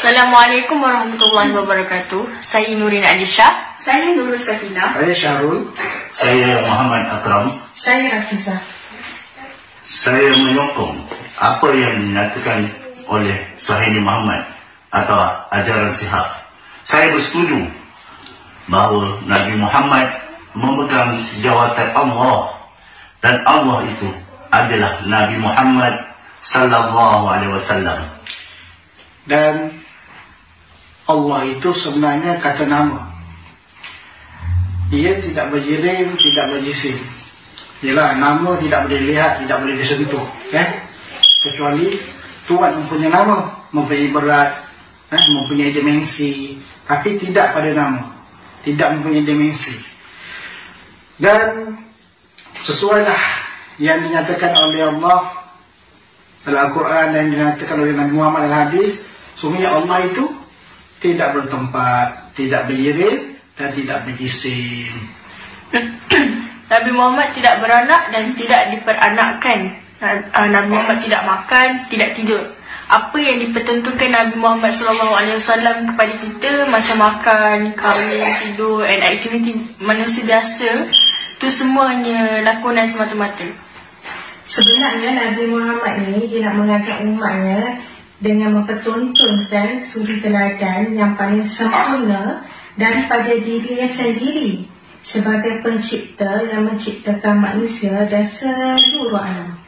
Assalamualaikum warahmatullahi wabarakatuh. Saya Nurin Alisha. Saya Nurul Safina. Saya Syahrul. Saya Muhammad Akram. Saya Rafiza. Saya menyokong apa yang dinyatakan oleh Suhaili Muhammad atau ajaran sihat. Saya bersetuju bahawa Nabi Muhammad memegang jawatan Allah dan Allah itu adalah Nabi Muhammad sallallahu alaihi wasallam. Dan Allah itu sebenarnya kata nama. Ia tidak berjirim, tidak berjisim. Ialah nama tidak boleh lihat, tidak boleh disentuh, kecuali Tuhan mempunyai nama, mempunyai berat, mempunyai dimensi, tapi tidak pada nama, tidak mempunyai dimensi. Dan sesuailah yang dinyatakan oleh Allah dalam Al-Quran dan dinyatakan oleh Nabi Muhammad dalam hadis, sungguhnya Allah itu tidak bertempat, tidak berjirim dan tidak berjisim. Nabi Muhammad tidak beranak dan tidak diperanakkan. Nabi Muhammad tidak makan, tidak tidur. Apa yang dipertontonkan Nabi Muhammad SAW kepada kita, macam makan, kahwin, tidur dan aktiviti manusia biasa, itu semuanya lakonan semata-mata. Sebenarnya Nabi Muhammad ni dia nak mengajak umatnya dengan mempertontonkan suri teladan yang paling sempurna daripada dirinya sendiri sebagai pencipta yang menciptakan manusia dan seluruh alam.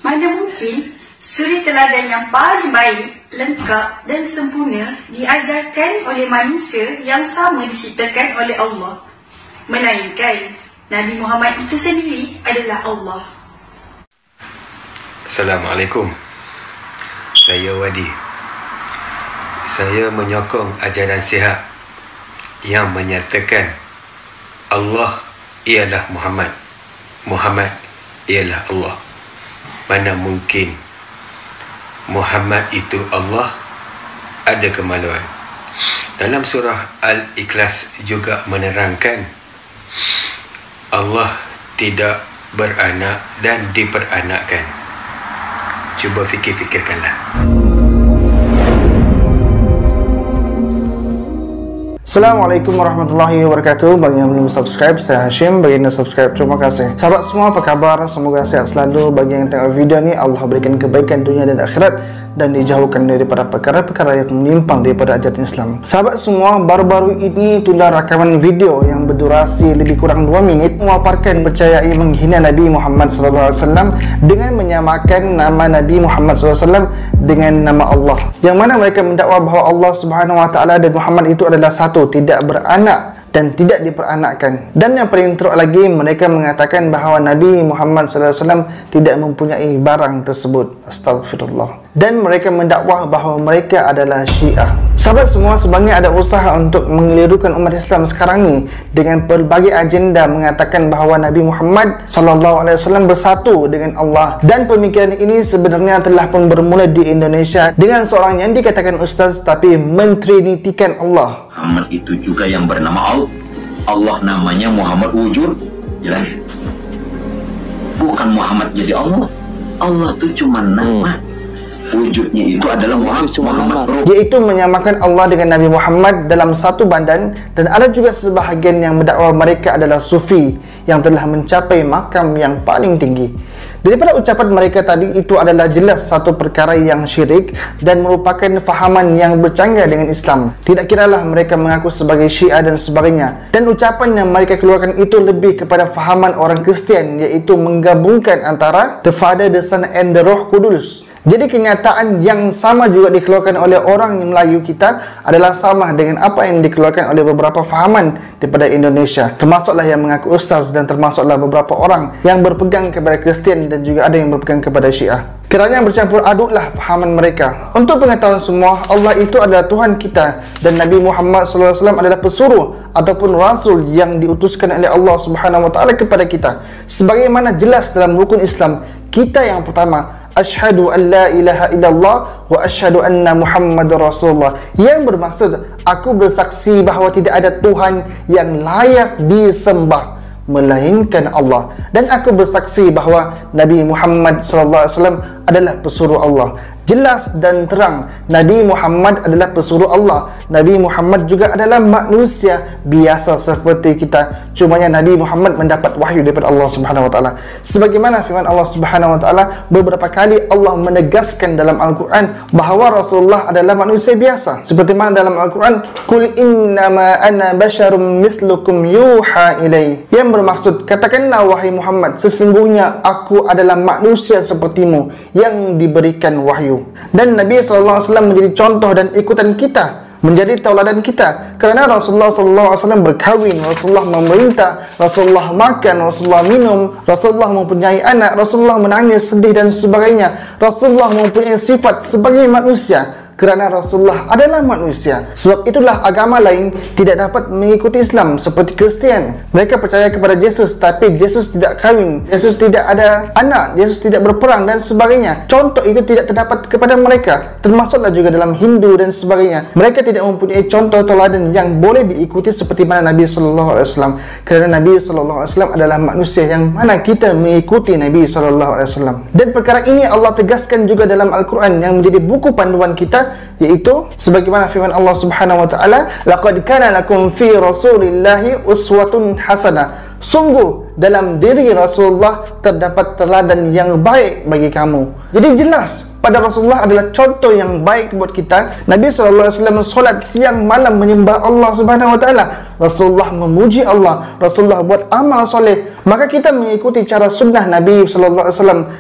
Mana mungkin suri teladan yang paling baik, lengkap dan sempurna diajarkan oleh manusia yang sama diciptakan oleh Allah, melainkan Nabi Muhammad itu sendiri adalah Allah. Assalamualaikum. Saya Wadi. Saya menyokong ajaran sihat yang menyatakan Allah ialah Muhammad, Muhammad ialah Allah. Mana mungkin Muhammad itu Allah? Ada kemaluan. Dalam surah Al-Ikhlas juga menerangkan Allah tidak beranak dan diperanakkan. Cuba fikir-fikirkanlah. Assalamualaikum warahmatullahi wabarakatuh. Bagi yang belum subscribe, saya Hashim. Bagi yang subscribe, terima kasih. Sahabat semua, apa kabar? Semoga sehat selalu. Bagi yang tengok video ni, Allah berikan kebaikan dunia dan akhirat dan dijauhkan daripada perkara-perkara yang menyimpang daripada ajaran Islam. Sahabat semua, baru-baru ini tunda rakaman video yang berdurasi lebih kurang 2 minit memaparkan percayai menghina Nabi Muhammad SAW dengan menyamakan nama Nabi Muhammad SAW dengan nama Allah, yang mana mereka mendakwa bahawa Allah Subhanahu Wa Taala dan Muhammad itu adalah satu, tidak beranak dan tidak diperanakkan. Dan yang paling teruk lagi, mereka mengatakan bahawa Nabi Muhammad SAW tidak mempunyai barang tersebut. Astagfirullah. Dan mereka mendakwah bahawa mereka adalah Syiah. Sahabat semua, sebenarnya ada usaha untuk mengelirukan umat Islam sekarang ni dengan pelbagai agenda mengatakan bahawa Nabi Muhammad SAW bersatu dengan Allah. Dan pemikiran ini sebenarnya telah pun bermula di Indonesia dengan seorang yang dikatakan ustaz tapi mentrinitikan Allah. Muhammad itu juga yang bernama Allah. Allah namanya Muhammad wujud, jelas. Bukan Muhammad jadi Allah. Allah itu cuma nama. Wujudnya itu adalah Muhammad, yaitu menyamakan Allah dengan Nabi Muhammad dalam satu badan. Dan ada juga sebahagian yang mendakwa mereka adalah sufi yang telah mencapai makam yang paling tinggi. Daripada ucapan mereka tadi, itu adalah jelas satu perkara yang syirik dan merupakan fahaman yang bercanggah dengan Islam. Tidak kiralah mereka mengaku sebagai Syiah dan sebagainya. Dan ucapan yang mereka keluarkan itu lebih kepada fahaman orang Kristian, iaitu menggabungkan antara the Father, the Son and the Roh Kudus. Jadi kenyataan yang sama juga dikeluarkan oleh orang Melayu kita adalah sama dengan apa yang dikeluarkan oleh beberapa fahaman daripada Indonesia, termasuklah yang mengaku ustaz dan termasuklah beberapa orang yang berpegang kepada Kristian dan juga ada yang berpegang kepada Syiah. Kerana bercampur aduklah fahaman mereka. Untuk pengetahuan semua, Allah itu adalah Tuhan kita dan Nabi Muhammad SAW adalah pesuruh ataupun rasul yang diutuskan oleh Allah Subhanahu Wa Taala kepada kita. Sebagaimana jelas dalam rukun Islam kita yang pertama, Asyhadu an la ilaha illallah wa asyhadu anna Muhammadar Rasulullah, yang bermaksud aku bersaksi bahawa tidak ada Tuhan yang layak disembah melainkan Allah, dan aku bersaksi bahawa Nabi Muhammad SAW adalah pesuruh Allah. Jelas dan terang, Nabi Muhammad adalah pesuruh Allah. Nabi Muhammad juga adalah manusia biasa seperti kita. Cumanya Nabi Muhammad mendapat wahyu daripada Allah Subhanahu wa taala. Sebagaimana firman Allah Subhanahu wa taala, beberapa kali Allah menegaskan dalam Al-Quran bahawa Rasulullah adalah manusia biasa. Seperti mana dalam Al-Quran, "Qul innama ana basyarum mithlukum yuha ilai." Yang bermaksud, katakanlah wahai Muhammad, sesungguhnya aku adalah manusia sepertimu yang diberikan wahyu. Dan Nabi SAW menjadi contoh dan ikutan kita, menjadi tauladan kita, kerana Rasulullah SAW berkahwin, Rasulullah memerintah, Rasulullah makan, Rasulullah minum, Rasulullah mempunyai anak, Rasulullah menangis, sedih dan sebagainya. Rasulullah mempunyai sifat sebagai manusia, kerana Rasulullah adalah manusia. Sebab itulah agama lain tidak dapat mengikuti Islam, seperti Kristian. Mereka percaya kepada Yesus, tapi Yesus tidak kahwin, Yesus tidak ada anak, Yesus tidak berperang dan sebagainya. Contoh itu tidak terdapat kepada mereka. Termasuklah juga dalam Hindu dan sebagainya. Mereka tidak mempunyai contoh tauladan yang boleh diikuti seperti mana Nabi SAW. Kerana Nabi SAW adalah manusia, yang mana kita mengikuti Nabi SAW. Dan perkara ini Allah tegaskan juga dalam Al-Quran yang menjadi buku panduan kita, yaitu sebagaimana firman Allah Subhanahu wa taala, "Laqad kana lakum fi Rasulillahi uswatun hasanah." Sungguh dalam diri Rasulullah terdapat teladan yang baik bagi kamu. Jadi jelas pada Rasulullah adalah contoh yang baik buat kita. Nabi SAW solat siang malam menyembah Allah Subhanahu wa taala. Rasulullah memuji Allah, Rasulullah buat amal soleh. Maka kita mengikuti cara sunnah Nabi SAW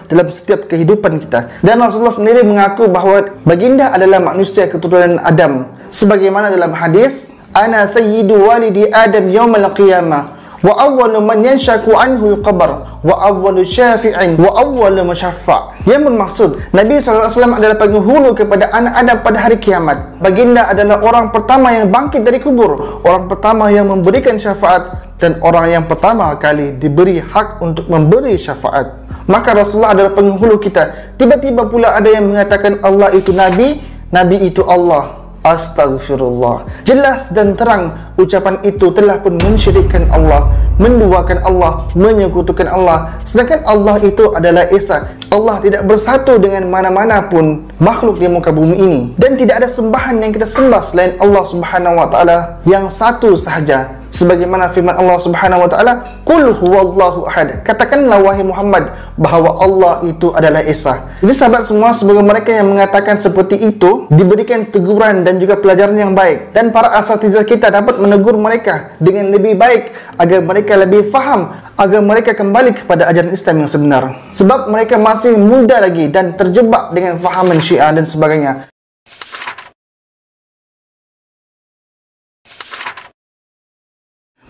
dalam setiap kehidupan kita. Dan Rasulullah sendiri mengaku bahawa baginda adalah manusia keturunan Adam. Sebagaimana dalam hadis, "Ana sayyidu walidi Adam yaumal qiyamah, wa awwalu man yanshaku anhu al-qabr, wa awwalu syafi'in, wa awwalu musyaffa." Yang bermaksud, Nabi SAW adalah penghulu kepada anak Adam pada hari kiamat. Baginda adalah orang pertama yang bangkit dari kubur, orang pertama yang memberikan syafaat, dan orang yang pertama kali diberi hak untuk memberi syafaat. Maka Rasulullah adalah penghulu kita. Tiba-tiba pula ada yang mengatakan Allah itu Nabi, Nabi itu Allah. Astaghfirullah. Jelas dan terang ucapan itu telah pun mensyirikkan Allah, menduakan Allah, menyekutukan Allah. Sedangkan Allah itu adalah Esa. Allah tidak bersatu dengan mana-mana pun makhluk di muka bumi ini. Dan tidak ada sembahan yang kita sembah selain Allah Subhanahu wa taala yang satu sahaja. Sebagaimana firman Allah Subhanahu wa taala, "Qul huwallahu ahad." Katakanlah wahai Muhammad bahawa Allah itu adalah Esa. Jadi sahabat semua, sebagai mereka yang mengatakan seperti itu diberikan teguran dan juga pelajaran yang baik, dan para asatizah kita dapat menegur mereka dengan lebih baik agar mereka lebih faham, agar mereka kembali kepada ajaran Islam yang sebenar. Sebab mereka masih muda lagi dan terjebak dengan fahaman Syiah dan sebagainya.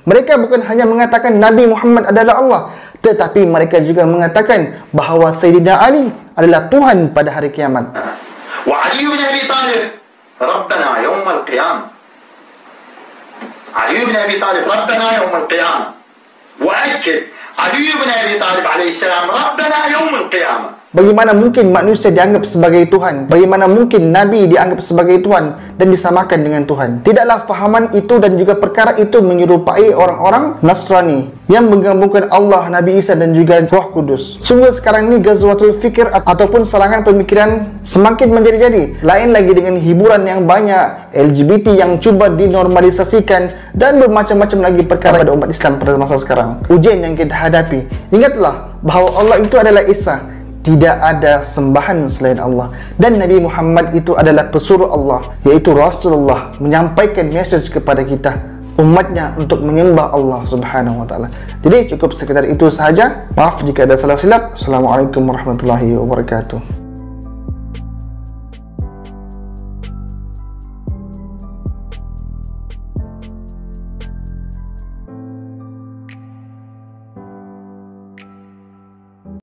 Mereka bukan hanya mengatakan Nabi Muhammad adalah Allah, tetapi mereka juga mengatakan bahawa Sayyidina Ali adalah Tuhan pada hari kiamat. Wa Ali bin Abi Talib Rabbana yawm al-qiyamah. Ali bin Abi Talib Rabbana yawm al-qiyamah. Wa akid Ali bin Abi Talib alaihi salam Rabbana yawm al-qiyamah. Bagaimana mungkin manusia dianggap sebagai Tuhan? Bagaimana mungkin Nabi dianggap sebagai Tuhan dan disamakan dengan Tuhan? Tidaklah fahaman itu dan juga perkara itu menyerupai orang-orang Nasrani yang menggabungkan Allah, Nabi Isa dan juga Roh Kudus. Sungguh sekarang ini Ghazwatul Fikir ataupun serangan pemikiran semakin menjadi-jadi. Lain lagi dengan hiburan yang banyak, LGBT yang cuba dinormalisasikan, dan bermacam-macam lagi perkara pada umat Islam pada masa sekarang. Ujian yang kita hadapi. Ingatlah bahawa Allah itu adalah Esa. Tidak ada sembahan selain Allah. Dan Nabi Muhammad itu adalah pesuruh Allah, yaitu Rasulullah, menyampaikan mesej kepada kita, umatnya, untuk menyembah Allah Subhanahu wa taala. Jadi cukup sekedar itu sahaja. Maaf jika ada salah silap. Assalamualaikum warahmatullahi wabarakatuh.